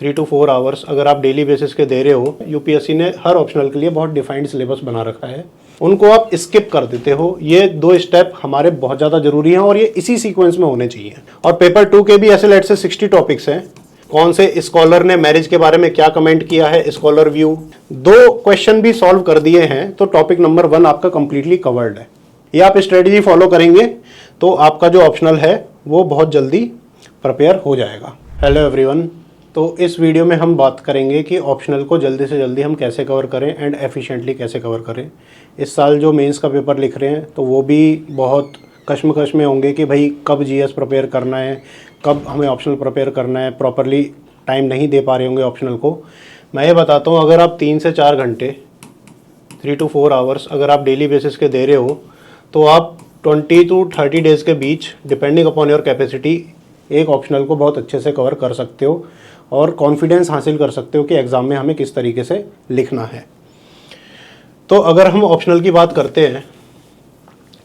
3 to 4 hours अगर आप daily basis के दे रहे हो, यूपीएससी ने हर ऑप्शनल के लिए बहुत डिफाइंड सिलेबस बना रखा है, उनको आप स्किप कर देते हो। ये 2 स्टेप हमारे बहुत ज़्यादा जरूरी हैं और ये इसी सीक्वेंस में होने चाहिए। और पेपर 2 के भी ऐसे लेट से 60 टॉपिक्स हैं। कौन से स्कॉलर ने मैरिज के बारे में क्या कमेंट किया है, स्कॉलर व्यू, 2 क्वेश्चन भी सॉल्व कर दिए हैं, तो टॉपिक नंबर 1 आपका कंप्लीटली कवर्ड है। ये आप स्ट्रेटजी फॉलो करेंगे तो आपका जो ऑप्शनल है वो बहुत जल्दी प्रिपेयर हो जाएगा। हेलो एवरीवन, तो इस वीडियो में हम बात करेंगे कि ऑप्शनल को जल्दी से जल्दी हम कैसे कवर करें एंड एफिशिएंटली कैसे कवर करें। इस साल जो मेंस का पेपर लिख रहे हैं तो वो भी बहुत कश्मकश में होंगे कि भाई कब जीएस प्रिपेयर करना है, कब हमें ऑप्शनल प्रिपेयर करना है, प्रॉपरली टाइम नहीं दे पा रहे होंगे ऑप्शनल को। मैं ये बताता हूँ, अगर आप 3 से 4 घंटे 3 to 4 आवर्स अगर आप डेली बेसिस के दे रहे हो तो आप 20 to 30 डेज़ के बीच डिपेंडिंग अपॉन योर कैपेसिटी एक ऑप्शनल को बहुत अच्छे से कवर कर सकते हो और कॉन्फिडेंस हासिल कर सकते हो कि एग्ज़ाम में हमें किस तरीके से लिखना है। तो अगर हम ऑप्शनल की बात करते हैं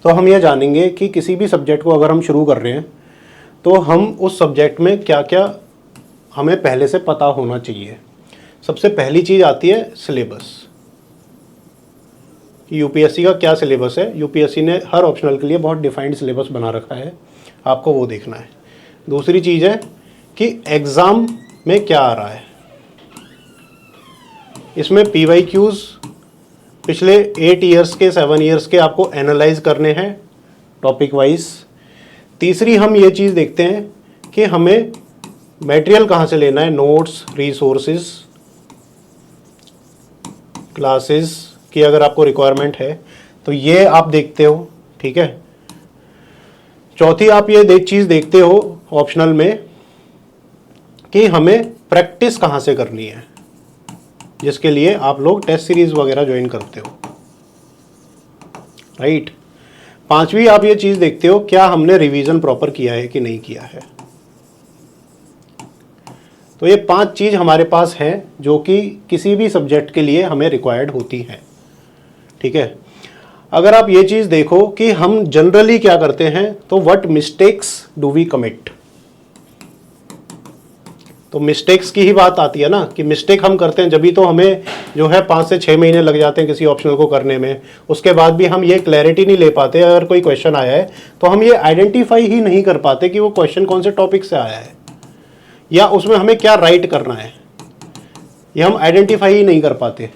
तो हम ये जानेंगे कि किसी भी सब्जेक्ट को अगर हम शुरू कर रहे हैं तो हम उस सब्जेक्ट में क्या क्या हमें पहले से पता होना चाहिए। सबसे पहली चीज़ आती है सिलेबस, कि यूपीएससी का क्या सिलेबस है। यूपीएससी ने हर ऑप्शनल के लिए बहुत डिफाइंड सिलेबस बना रखा है, आपको वो देखना है। दूसरी चीज़ है कि एग्ज़ाम में क्या आ रहा है, इसमें पीवाईक्यूज़ पिछले 8 ईयर्स के 7 ईयर्स के आपको एनालाइज करने हैं टॉपिक वाइज। तीसरी हम ये चीज़ देखते हैं कि हमें मटेरियल कहाँ से लेना है, नोट्स, रिसोर्सेज, क्लासेस की अगर आपको रिक्वायरमेंट है तो ये आप देखते हो, ठीक है। चौथी आप ये चीज़ देखते हो ऑप्शनल में कि हमें प्रैक्टिस कहाँ से करनी है, जिसके लिए आप लोग टेस्ट सीरीज वगैरह ज्वाइन करते हो, राइट। पांचवी आप ये चीज़ देखते हो क्या हमने रिवीजन प्रॉपर किया है कि नहीं किया है। तो ये 5 चीज़ हमारे पास है जो कि किसी भी सब्जेक्ट के लिए हमें रिक्वायर्ड होती है, ठीक है। अगर आप ये चीज़ देखो कि हम जनरली क्या करते हैं, तो what mistakes do we commit. तो मिस्टेक्स की ही बात आती है ना, कि मिस्टेक हम करते हैं जब भी तो हमें जो है 5 से 6 महीने लग जाते हैं किसी ऑप्शनल को करने में। उसके बाद भी हम ये क्लैरिटी नहीं ले पाते, अगर कोई क्वेश्चन आया है तो हम ये आइडेंटिफाई ही नहीं कर पाते कि वो क्वेश्चन कौन से टॉपिक से आया है या उसमें हमें क्या राइट करना है, ये हम आइडेंटिफाई ही नहीं कर पाते।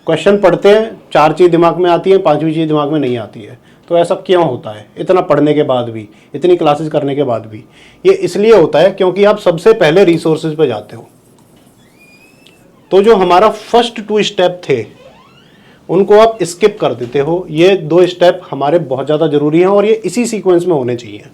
क्वेश्चन पढ़ते हैं, 4 चीज़ दिमाग में आती है, 5वीं चीज़ दिमाग में नहीं आती है। तो ऐसा क्यों होता है, इतना पढ़ने के बाद भी, इतनी क्लासेस करने के बाद भी? ये इसलिए होता है क्योंकि आप सबसे पहले रिसोर्सेज पे जाते हो। तो जो हमारा फर्स्ट 2 स्टेप थे उनको आप स्किप कर देते हो। ये 2 स्टेप हमारे बहुत ज़्यादा ज़रूरी हैं और ये इसी सीक्वेंस में होने चाहिए।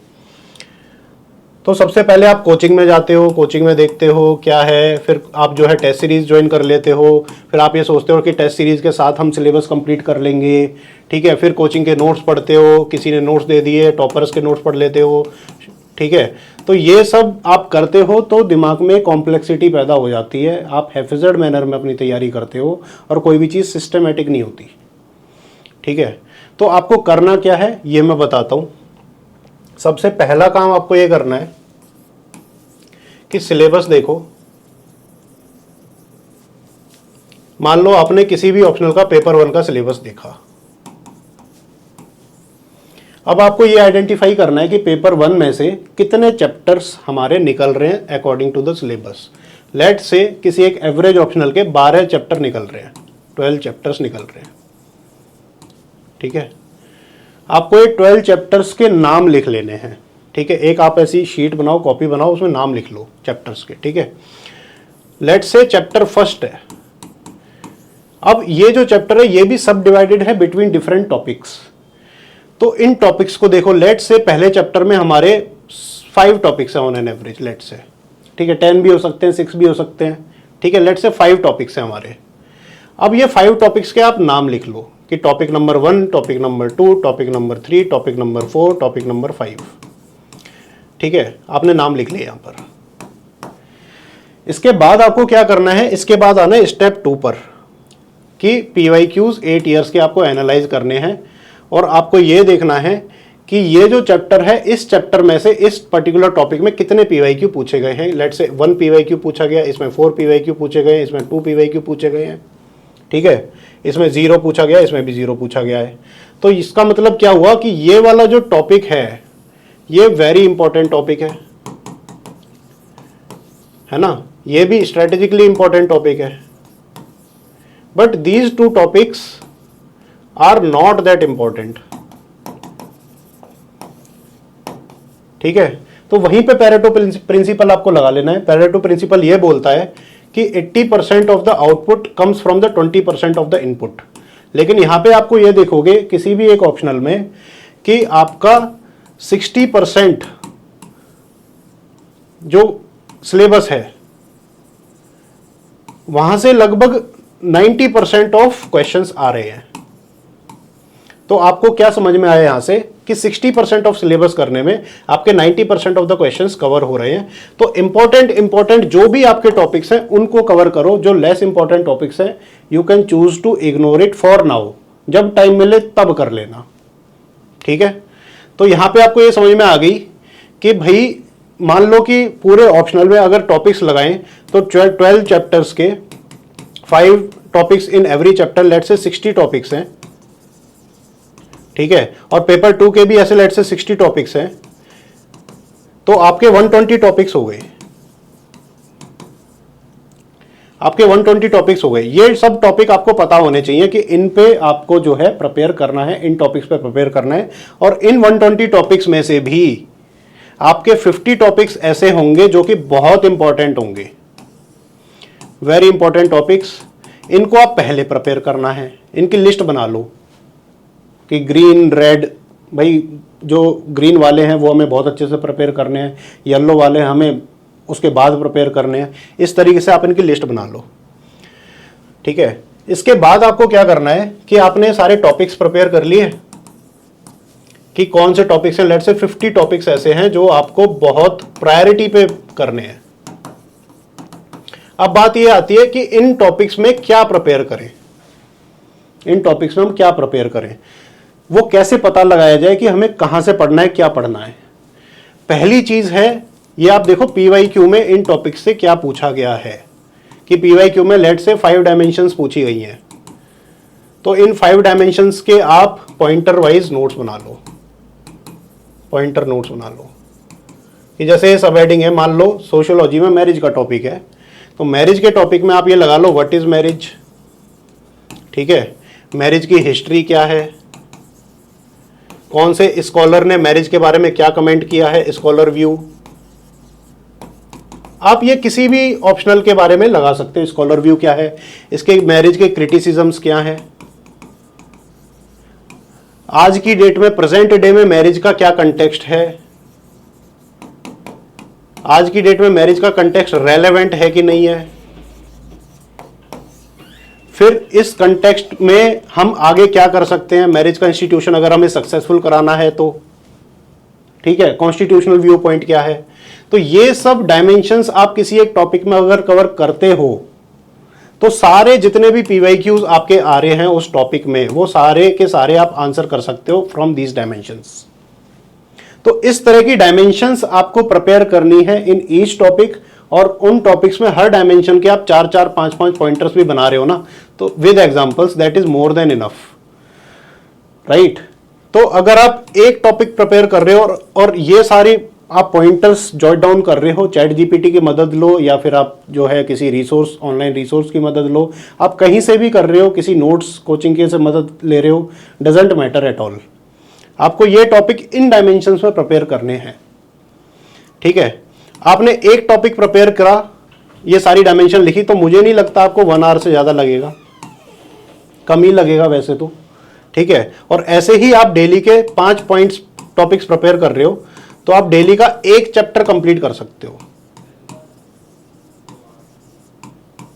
तो सबसे पहले आप कोचिंग में जाते हो, कोचिंग में देखते हो क्या है, फिर आप जो है टेस्ट सीरीज़ ज्वाइन कर लेते हो। फिर आप ये सोचते हो कि टेस्ट सीरीज़ के साथ हम सिलेबस कंप्लीट कर लेंगे, ठीक है। फिर कोचिंग के नोट्स पढ़ते हो, किसी ने नोट्स दे दिए, टॉपर्स के नोट्स पढ़ लेते हो, ठीक है। तो ये सब आप करते हो तो दिमाग में कॉम्प्लेक्सिटी पैदा हो जाती है, आप हैफिजर्ड मैनर में अपनी तैयारी करते हो और कोई भी चीज़ सिस्टमेटिक नहीं होती, ठीक है। तो आपको करना क्या है ये मैं बताता हूँ। सबसे पहला काम आपको ये करना है कि सिलेबस देखो। मान लो आपने किसी भी ऑप्शनल का पेपर 1 का सिलेबस देखा। अब आपको ये आइडेंटिफाई करना है कि पेपर 1 में से कितने चैप्टर्स हमारे निकल रहे हैं according to the syllabus. Let say किसी एक एवरेज ऑप्शनल के 12 चैप्टर निकल रहे हैं, 12 चैप्टर्स निकल रहे हैं, ठीक है। आपको ये 12 चैप्टर्स के नाम लिख लेने हैं, ठीक है। एक आप ऐसी शीट बनाओ, कॉपी बनाओ, उसमें नाम लिख लो चैप्टर्स के, ठीक है। लेट से चैप्टर फर्स्ट है। अब ये जो चैप्टर है ये भी सब डिवाइडेड है बिटवीन डिफरेंट टॉपिक्स। तो इन टॉपिक्स को देखो। लेट से पहले चैप्टर में हमारे 5 टॉपिक्स हैं ऑन एन एवरेज, लेट से, ठीक है। 10 भी हो सकते हैं, 6 भी हो सकते हैं, ठीक है। लेट से 5 टॉपिक्स हैं हमारे। अब ये 5 टॉपिक्स के आप नाम लिख लो कि topic number 1, topic number 2, topic number 3, topic number 4, topic number 5, ठीक है। आपने नाम लिख लिया यहाँ पर। इसके बाद आपको क्या करना है, इसके बाद आना है स्टेप 2 पर कि पीवाईक्यूज 8 ईयर्स के आपको एनालाइज करने हैं और आपको ये देखना है कि कि ये जो चैप्टर है, इस चैप्टर में से इस पर्टिकुलर टॉपिक में कितने पीवाईक्यू पूछे गए हैं। लेट्स से 1 पीवाईक्यू पूछा गया, इसमें 4 पीवाईक्यू पूछे गए, इसमें 2 पीवाईक्यू पूछे गए हैं, ठीक है, इसमें 0 पूछा गया, इसमें भी 0 पूछा गया है। तो इसका मतलब क्या हुआ कि ये वाला जो टॉपिक है ये वेरी इंपॉर्टेंट टॉपिक है ना, ये भी स्ट्रेटेजिकली इंपॉर्टेंट टॉपिक है। But these two topics are not that important, ठीक है। तो वहीं पे पेरेटो प्रिंसिपल आपको लगा लेना है। पेरेटो प्रिंसिपल ये बोलता है कि 80% of the output comes from the 20% of the input. लेकिन यहां पे आपको ये देखोगे किसी भी एक ऑप्शनल में कि आपका 60% जो सिलेबस है वहां से लगभग 90% ऑफ क्वेश्चंस आ रहे हैं। तो आपको क्या समझ में आया यहां से कि 60% ऑफ सिलेबस करने में आपके 90% ऑफ द क्वेश्चंस कवर हो रहे हैं। तो इंपॉर्टेंट जो भी आपके टॉपिक्स हैं उनको कवर करो, जो लेस इंपॉर्टेंट टॉपिक्स हैं you can choose to ignore it for now, जब टाइम मिले तब कर लेना, ठीक है। तो यहां पे आपको ये समझ में आ गई कि भाई मान लो कि पूरे ऑप्शनल में अगर टॉपिक्स लगाएं तो 12 चैप्टर्स के 5 topics in every chapter, let say 60 topics हैं, ठीक है। और पेपर 2 के भी ऐसे लेट से 60 टॉपिक्स हैं, तो आपके 120 टॉपिक्स हो गए, आपके 120 टॉपिक्स हो गए। ये सब टॉपिक आपको पता होने चाहिए कि इन पे आपको जो है प्रिपेयर करना है, इन टॉपिक्स पे प्रिपेयर करना है। और इन 120 टॉपिक्स में से भी आपके 50 टॉपिक्स ऐसे होंगे जो कि बहुत इंपॉर्टेंट होंगे, वेरी इंपॉर्टेंट टॉपिक्स। इनको आप पहले प्रिपेयर करना है, इनकी लिस्ट बना लो कि ग्रीन रेड, भाई जो ग्रीन वाले हैं वो हमें बहुत अच्छे से प्रिपेयर करने हैं, येलो वाले हमें उसके बाद प्रिपेयर करने हैं। इस तरीके से आप इनकी लिस्ट बना लो, ठीक है। इसके बाद आपको क्या करना है कि आपने सारे टॉपिक्स प्रिपेयर कर लिए कि कौन से टॉपिक्स हैं। लेट से 50 टॉपिक्स ऐसे हैं जो आपको बहुत प्रायोरिटी पे करने हैं। अब बात यह आती है कि इन टॉपिक्स में क्या प्रिपेयर करें, इन टॉपिक्स में हम क्या प्रिपेयर करें, वो कैसे पता लगाया जाए कि हमें कहां से पढ़ना है, क्या पढ़ना है। पहली चीज है ये, आप देखो पीवाईक्यू में इन टॉपिक्स से क्या पूछा गया है कि पीवाईक्यू में लेट से 5 डायमेंशंस पूछी गई हैं। तो इन 5 डायमेंशंस के आप पॉइंटर वाइज नोट्स बना लो, पॉइंटर नोट्स बना लो कि जैसे सब हेडिंग है, मान लो सोशियोलॉजी में मैरिज का टॉपिक है, तो मैरिज के टॉपिक में आप ये लगा लो व्हाट इज मैरिज, ठीक है। मैरिज की हिस्ट्री क्या है, कौन से स्कॉलर ने मैरिज के बारे में क्या कमेंट किया है, स्कॉलर व्यू। आप ये किसी भी ऑप्शनल के बारे में लगा सकते हो, स्कॉलर व्यू क्या है, इसके मैरिज के क्रिटिसिज्म्स क्या है, आज की डेट में प्रेजेंट डे में मैरिज का क्या कंटेक्स्ट है, आज की डेट में मैरिज का कंटेक्स्ट रेलेवेंट है कि नहीं है। फिर इस कंटेक्स्ट में हम आगे क्या कर सकते हैं, मैरिज का इंस्टीट्यूशन अगर हमें सक्सेसफुल कराना है तो, ठीक है, कॉन्स्टिट्यूशनल व्यू पॉइंट क्या है। तो ये सब डायमेंशंस आप किसी एक टॉपिक में अगर कवर करते हो तो सारे जितने भी पीवाईक्यूज आपके आ रहे हैं उस टॉपिक में, वो सारे के सारे आप आंसर कर सकते हो फ्रॉम दीज डायमेंशंस। तो इस तरह की डायमेंशंस आपको प्रिपेयर करनी है इन ईच टॉपिक। और उन टॉपिक्स में हर डायमेंशन के आप 4-4, 5-5 पॉइंटर्स भी बना रहे हो ना, तो with examples that is more than enough, right. तो अगर आप एक टॉपिक प्रिपेयर कर रहे हो और ये सारी आप पॉइंटर्स जॉट डाउन कर रहे हो, चैट जीपीटी की मदद लो या फिर आप जो है किसी रिसोर्स, ऑनलाइन रिसोर्स की मदद लो, आप कहीं से भी कर रहे हो, किसी नोट्स कोचिंग के से मदद ले रहे हो, डजेंट मैटर एट ऑल, आपको ये टॉपिक इन डायमेंशंस में प्रिपेयर करने हैं, ठीक है। आपने एक टॉपिक प्रिपेयर करा, ये सारी डायमेंशन लिखी, तो मुझे नहीं लगता आपको 1 आवर से ज़्यादा लगेगा, कम ही लगेगा वैसे तो, ठीक है। और ऐसे ही आप डेली के 5 पॉइंट्स टॉपिक्स प्रिपेयर कर रहे हो तो आप डेली का एक चैप्टर कंप्लीट कर सकते हो,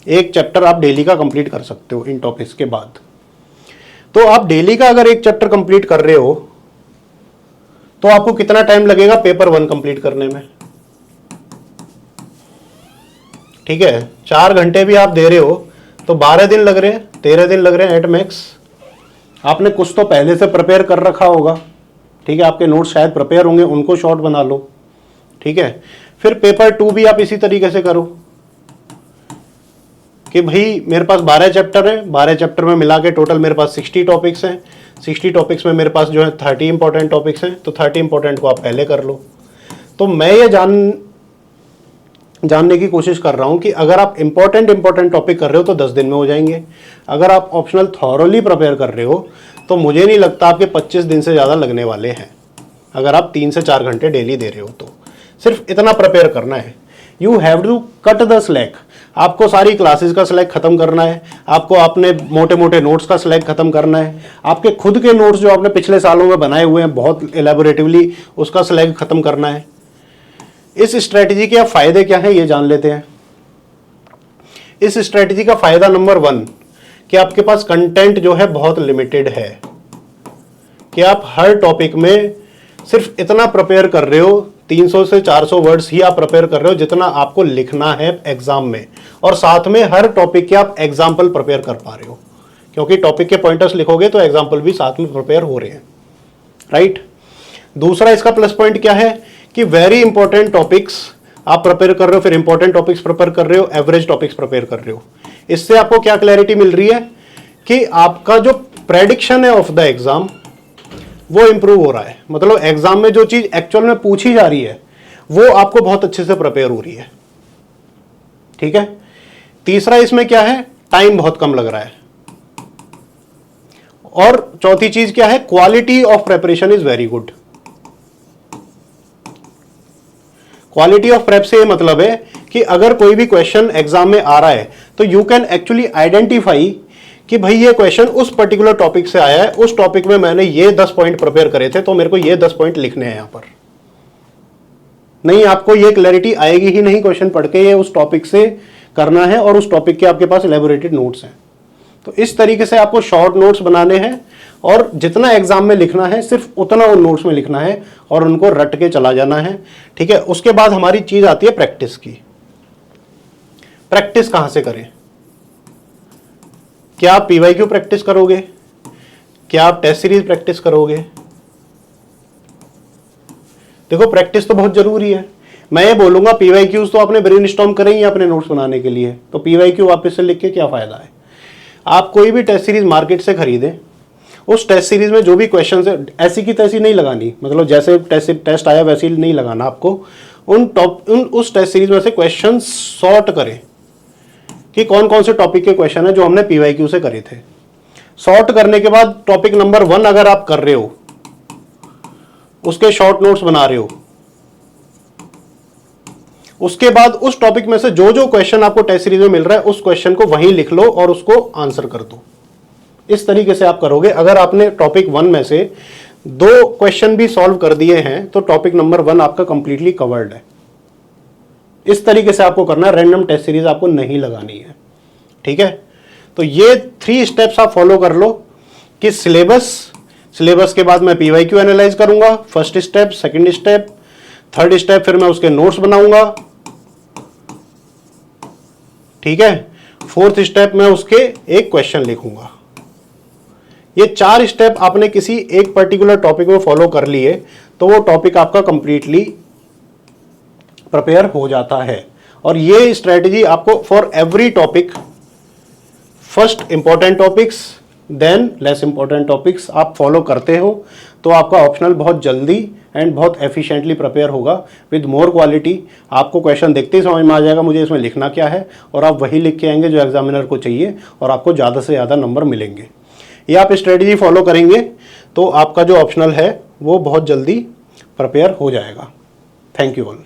एक चैप्टर आप डेली का कंप्लीट कर सकते हो इन टॉपिक्स के बाद। तो आप डेली का अगर एक चैप्टर कंप्लीट कर रहे हो तो आपको कितना टाइम लगेगा पेपर 1 कंप्लीट करने में, ठीक है। 4 घंटे भी आप दे रहे हो तो 12 दिन लग रहे हैं, 13 दिन लग रहे हैं एट मैक्स। आपने कुछ तो पहले से प्रिपेयर कर रखा होगा, ठीक है, आपके नोट्स शायद प्रिपेयर होंगे, उनको शॉर्ट बना लो। ठीक है, फिर पेपर 2 भी आप इसी तरीके से करो कि भाई मेरे पास 12 चैप्टर है, 12 चैप्टर में मिला के टोटल मेरे पास 60 टॉपिक्स हैं। 60 टॉपिक्स में मेरे पास जो है 30 इंपॉर्टेंट टॉपिक्स हैं, तो 30 इंपॉर्टेंट को आप पहले कर लो। तो मैं ये जानने की कोशिश कर रहा हूं कि अगर आप इंपॉर्टेंट टॉपिक कर रहे हो तो 10 दिन में हो जाएंगे। अगर आप ऑप्शनल थॉरोली प्रिपेयर कर रहे हो तो मुझे नहीं लगता आपके 25 दिन से ज़्यादा लगने वाले हैं, अगर आप 3 से 4 घंटे डेली दे रहे हो तो। सिर्फ इतना प्रिपेयर करना है। You have to cut the slack. आपको सारी क्लासेस का स्लैक खत्म करना है, आपको अपने मोटे मोटे नोट्स का स्लैक खत्म करना है, आपके खुद के नोट्स जो आपने पिछले सालों में बनाए हुए हैं बहुत एलैबोरेटिवली, उसका स्लैक खत्म करना है। इस स्ट्रेटजी के फायदे क्या हैं ये जान लेते हैं। इस स्ट्रेटजी का फायदा नंबर 1 कि आपके पास कंटेंट जो है बहुत लिमिटेड है, कि आप हर टॉपिक में सिर्फ इतना प्रिपेयर कर रहे हो, 300 से 400 वर्ड्स ही आप प्रिपेयर कर रहे हो जितना आपको लिखना है एग्जाम में, और साथ में हर टॉपिक के आप एग्जाम्पल प्रिपेयर कर पा रहे हो, क्योंकि टॉपिक के पॉइंटर्स लिखोगे तो एग्जाम्पल भी साथ में प्रिपेयर हो रहे हैं, राइट। दूसरा इसका प्लस पॉइंट क्या है कि वेरी इंपॉर्टेंट टॉपिक्स आप प्रिपेयर कर रहे हो, फिर इंपॉर्टेंट टॉपिक्स प्रिपेयर कर रहे हो, एवरेज टॉपिक्स प्रिपेयर कर रहे हो। इससे आपको क्या क्लैरिटी मिल रही है कि आपका जो प्रेडिक्शन है ऑफ द एग्जाम वो इंप्रूव हो रहा है। मतलब एग्जाम में जो चीज एक्चुअल में पूछी जा रही है वो आपको बहुत अच्छे से प्रिपेयर हो रही है। ठीक है। तीसरा इसमें क्या है, टाइम बहुत कम लग रहा है। और चौथी चीज क्या है, quality of preparation is very good. Quality of prep से ये मतलब है कि अगर कोई भी क्वेश्चन एग्जाम में आ रहा है तो यू कैन एक्चुअली आइडेंटिफाई कि भाई ये क्वेश्चन उस पर्टिकुलर टॉपिक से आया है, उस टॉपिक में मैंने ये 10 पॉइंट प्रिपेयर करे थे तो मेरे को ये 10 पॉइंट लिखने हैं यहां पर। नहीं, आपको ये क्लैरिटी आएगी ही नहीं क्वेश्चन पढ़ के, ये उस टॉपिक से करना है और उस टॉपिक के आपके पास एलैबोरेटेड नोट्स हैं। तो इस तरीके से आपको शॉर्ट नोट्स बनाने हैं और जितना एग्जाम में लिखना है सिर्फ उतना उन नोट्स में लिखना है और उनको रट के चला जाना है। ठीक है। उसके बाद हमारी चीज आती है प्रैक्टिस की। प्रैक्टिस कहां से करें? क्या आप पीवाईक्यू प्रैक्टिस करोगे? क्या आप टेस्ट सीरीज प्रैक्टिस करोगे? देखो, प्रैक्टिस तो बहुत जरूरी है। मैं ये बोलूंगा पीवाईक्यूज तो आपने ब्रेनस्टॉर्म करें ही अपने नोट्स बनाने के लिए, तो पीवाईक्यू वापस से लिख के क्या फायदा है। आप कोई भी टेस्ट सीरीज मार्केट से खरीदें, उस टेस्ट सीरीज में जो भी क्वेश्चन है ऐसी की तैसी नहीं लगानी, मतलब जैसे टेस्ट आया वैसे ही नहीं लगाना आपको। उस टेस्ट सीरीज में से क्वेश्चन सॉर्ट करें कि कौन कौन से टॉपिक के क्वेश्चन है जो हमने पीवाईक्यू से करे थे। सॉर्ट करने के बाद टॉपिक नंबर 1 अगर आप कर रहे हो, उसके शॉर्ट नोट्स बना रहे हो, उसके बाद उस टॉपिक में से जो जो क्वेश्चन आपको टेस्ट सीरीज में मिल रहा है उस क्वेश्चन को वहीं लिख लो और उसको आंसर कर दो। इस तरीके से आप करोगे। अगर आपने टॉपिक 1 में से 2 क्वेश्चन भी सॉल्व कर दिए हैं तो टॉपिक नंबर 1 आपका कंप्लीटली कवर्ड है। इस तरीके से आपको करना है, रैंडम टेस्ट सीरीज आपको नहीं लगानी है। ठीक है। तो ये 3 स्टेप्स आप फॉलो कर लो कि सिलेबस के बाद मैं पीवाईक्यू एनालाइज करूंगा, first step, second step, third step फिर मैं उसके नोट्स बनाऊंगा। ठीक है। फोर्थ स्टेप में उसके एक क्वेश्चन लिखूंगा। ये 4 स्टेप आपने किसी एक पर्टिकुलर टॉपिक में फॉलो कर लिए तो वो टॉपिक आपका कंप्लीटली प्रिपेयर हो जाता है। और ये स्ट्रेटजी आपको for every topic, first important topics than less important topics आप फॉलो करते हो तो आपका ऑप्शनल बहुत जल्दी एंड बहुत एफिशिएंटली प्रिपेयर होगा विद मोर क्वालिटी। आपको क्वेश्चन देखते ही समझ में आ जाएगा मुझे इसमें लिखना क्या है और आप वही लिख के आएंगे जो एग्जामिनर को चाहिए और आपको ज़्यादा से ज़्यादा नंबर मिलेंगे। ये आप स्ट्रेटजी फॉलो करेंगे तो आपका जो ऑप्शनल है वो बहुत जल्दी प्रिपेयर हो जाएगा। Thank you all.